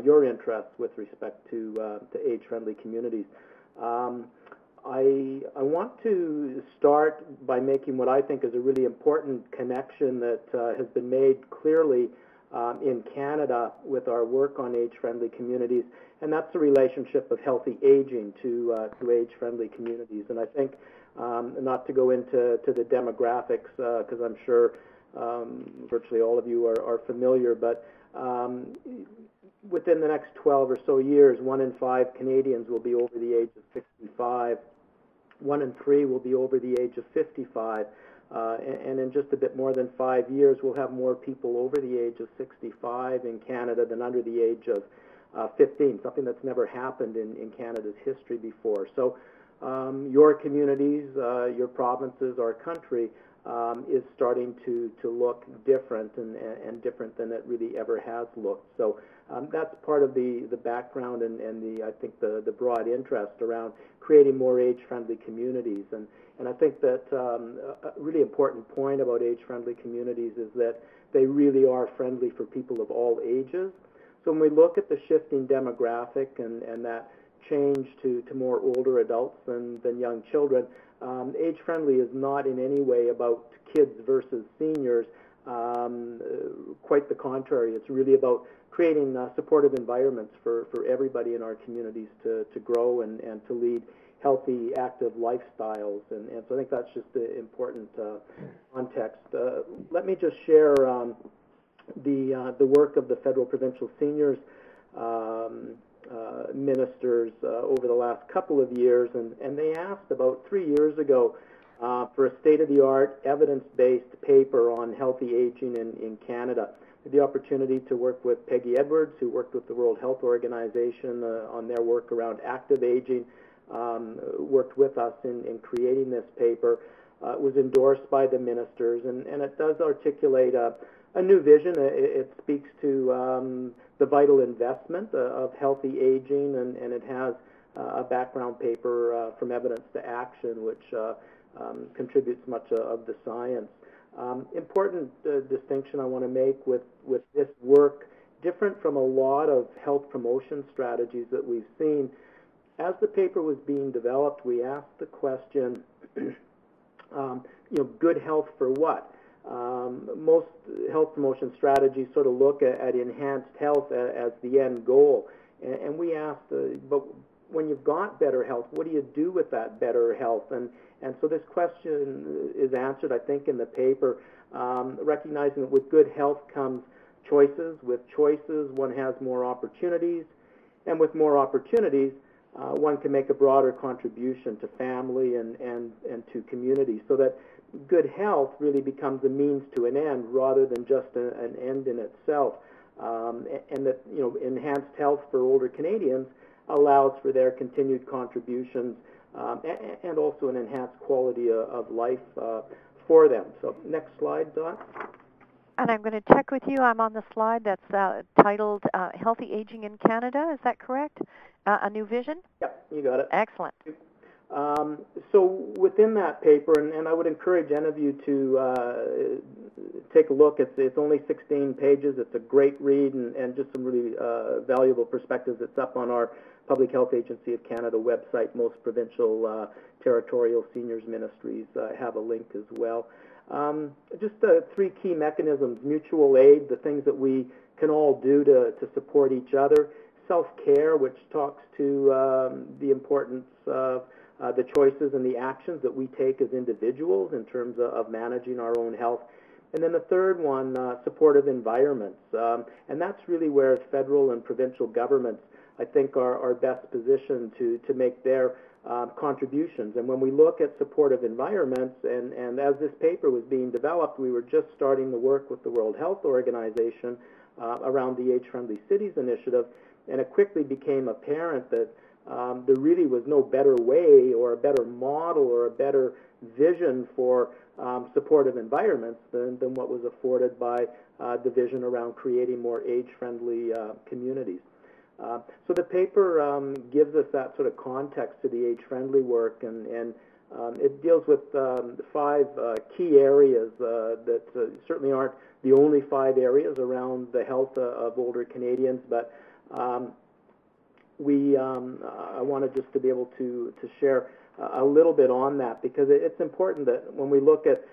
your interests with respect to age-friendly communities. I want to start by making what I think is a really important connection that has been made clearly in Canada with our work on age-friendly communities, and that's the relationship of healthy aging to age-friendly communities. And I think, not to go into the demographics, because I'm sure virtually all of you are familiar, but within the next 12 or so years, 1 in 5 Canadians will be over the age of 65. 1 in 3 will be over the age of 55. And in just a bit more than 5 years, we'll have more people over the age of 65 in Canada than under the age of 15, something that's never happened in Canada's history before. So your communities, your provinces, our country is starting to look different and different than it really ever has looked. So that's part of the background and I think the broad interest around creating more age-friendly communities. And I think that a really important point about age-friendly communities is that they really are friendly for people of all ages. So when we look at the shifting demographic and that change to more older adults than young children, age-friendly is not in any way about kids versus seniors. Quite the contrary. It's really about creating supportive environments for everybody in our communities to grow and to lead healthy, active lifestyles. And so I think that's just an important context. Let me just share the work of the federal provincial seniors ministers over the last couple of years, and they asked about 3 years ago for a state-of-the-art, evidence-based paper on healthy aging in Canada. The opportunity to work with Peggy Edwards, who worked with the World Health Organization on their work around active aging, worked with us in creating this paper. It was endorsed by the ministers, and it does articulate a new vision. It speaks to the vital investment of healthy aging, and it has a background paper from Evidence to Action, which contributes much of the science. Important distinction I want to make with this work, different from a lot of health promotion strategies that we've seen. As the paper was being developed, we asked the question, good health for what? Most health promotion strategies sort of look at enhanced health as the end goal. And we asked, but when you've got better health, what do you do with that better health? And so this question is answered, I think, in the paper, recognizing that with good health comes choices. With choices, one has more opportunities. And with more opportunities, one can make a broader contribution to family and to community, so that good health really becomes a means to an end rather than just an end in itself. And that enhanced health for older Canadians allows for their continued contributions and also an enhanced quality of life for them. So next slide, Dot. And I'm going to check with you. I'm on the slide that's titled Healthy Aging in Canada. Is that correct? A New Vision? Yep, you got it. Excellent. So within that paper, and I would encourage any of you to take a look. It's only 16 pages. It's a great read and just some really valuable perspectives. It's up on our Public Health Agency of Canada website. Most provincial territorial seniors ministries have a link as well. Just three key mechanisms: mutual aid, the things that we can all do to support each other; self-care, which talks to the importance of the choices and the actions that we take as individuals in terms of managing our own health; and then the third one, supportive environments. And that's really where federal and provincial governments, I think, are best positioned to make their contributions. And when we look at supportive environments, and as this paper was being developed, we were just starting to work with the World Health Organization around the Age-Friendly Cities Initiative, and it quickly became apparent that there really was no better way or a better model or a better vision for supportive environments than what was afforded by the vision around creating more age-friendly communities. So the paper gives us that sort of context to the age-friendly work, and it deals with 5 key areas that certainly aren't the only 5 areas around the health of older Canadians, but I wanted just to be able to share a little bit on that, because it's important that when we look at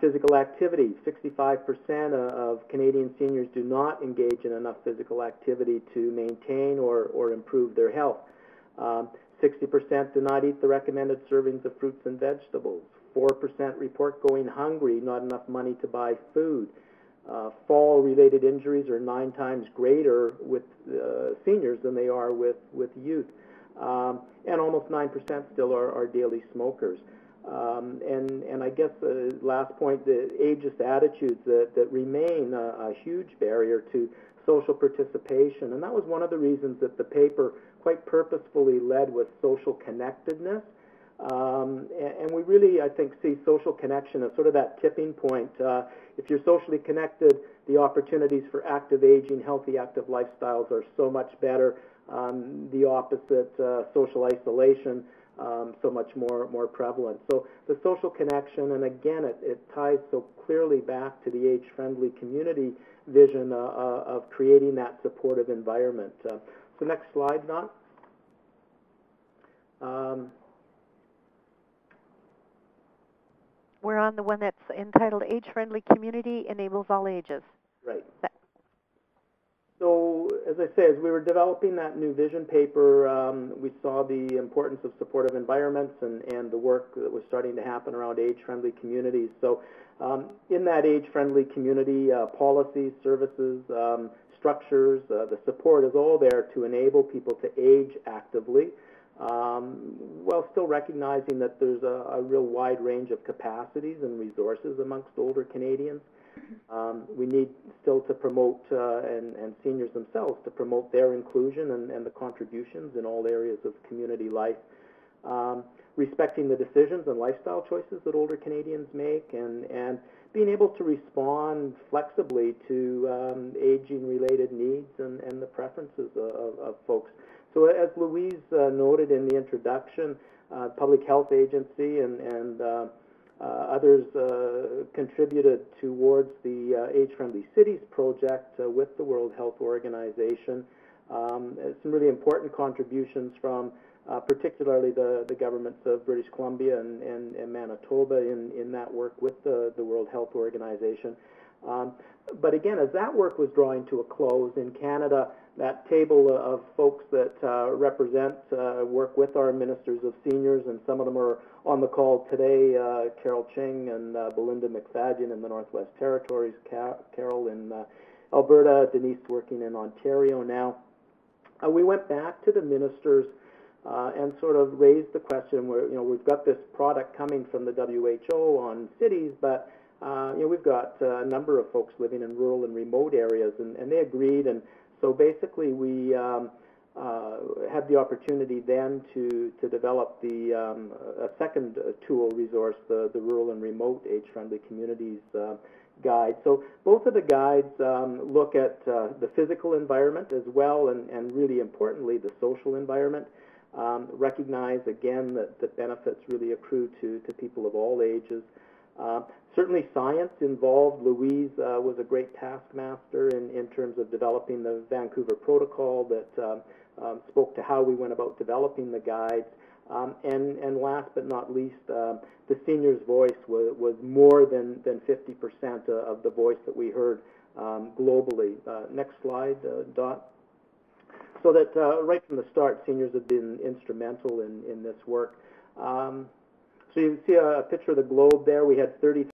physical activity, 65% of Canadian seniors do not engage in enough physical activity to maintain or improve their health. 60% do not eat the recommended servings of fruits and vegetables. 4% report going hungry, not enough money to buy food. Fall-related injuries are 9 times greater with seniors than they are with youth. And almost 9% still are daily smokers. And I guess the last point, the ageist attitudes that remain a huge barrier to social participation. And that was one of the reasons that the paper quite purposefully led with social connectedness. And we really, I think, see social connection as sort of that tipping point. If you're socially connected, the opportunities for active aging, healthy active lifestyles are so much better. The opposite, social isolation, so much more prevalent. So the social connection, and again, it ties so clearly back to the age-friendly community vision of creating that supportive environment. So next slide, Don. We're on the one that's entitled Age-Friendly Community Enables All Ages. Right. So, as I say, as we were developing that new vision paper, we saw the importance of supportive environments and the work that was starting to happen around age-friendly communities. So, in that age-friendly community, policies, services, structures, the support is all there to enable people to age actively, while still recognizing that there's a real wide range of capacities and resources amongst older Canadians. We need still to promote, and seniors themselves, to promote their inclusion and the contributions in all areas of community life. Respecting the decisions and lifestyle choices that older Canadians make, and being able to respond flexibly to aging-related needs and the preferences of folks. So as Louise noted in the introduction, Public Health Agency and others contributed towards the Age-Friendly Cities project with the World Health Organization. Some really important contributions from particularly the governments of British Columbia and Manitoba in that work with the World Health Organization. But again, as that work was drawing to a close in Canada, that table of folks that represent, work with our ministers of seniors, and some of them are on the call today, Carol Ching and Belinda McFadyen in the Northwest Territories, Carol in Alberta, Denise working in Ontario now. We went back to the ministers and sort of raised the question where, we've got this product coming from the WHO on cities, but we've got a number of folks living in rural and remote areas, and they agreed. And so basically we had the opportunity then to develop a second tool resource, the Rural and Remote Age-Friendly Communities Guide. So both of the guides look at the physical environment as well, and really importantly, the social environment. Recognize again that the benefits really accrue to people of all ages. Certainly science involved. Louise was a great taskmaster in terms of developing the Vancouver Protocol that spoke to how we went about developing the guides. And last but not least, the seniors' voice was more than 50% of the voice that we heard globally. Next slide, Dot. So that right from the start, seniors have been instrumental in this work. So you can see a picture of the globe there. We had 30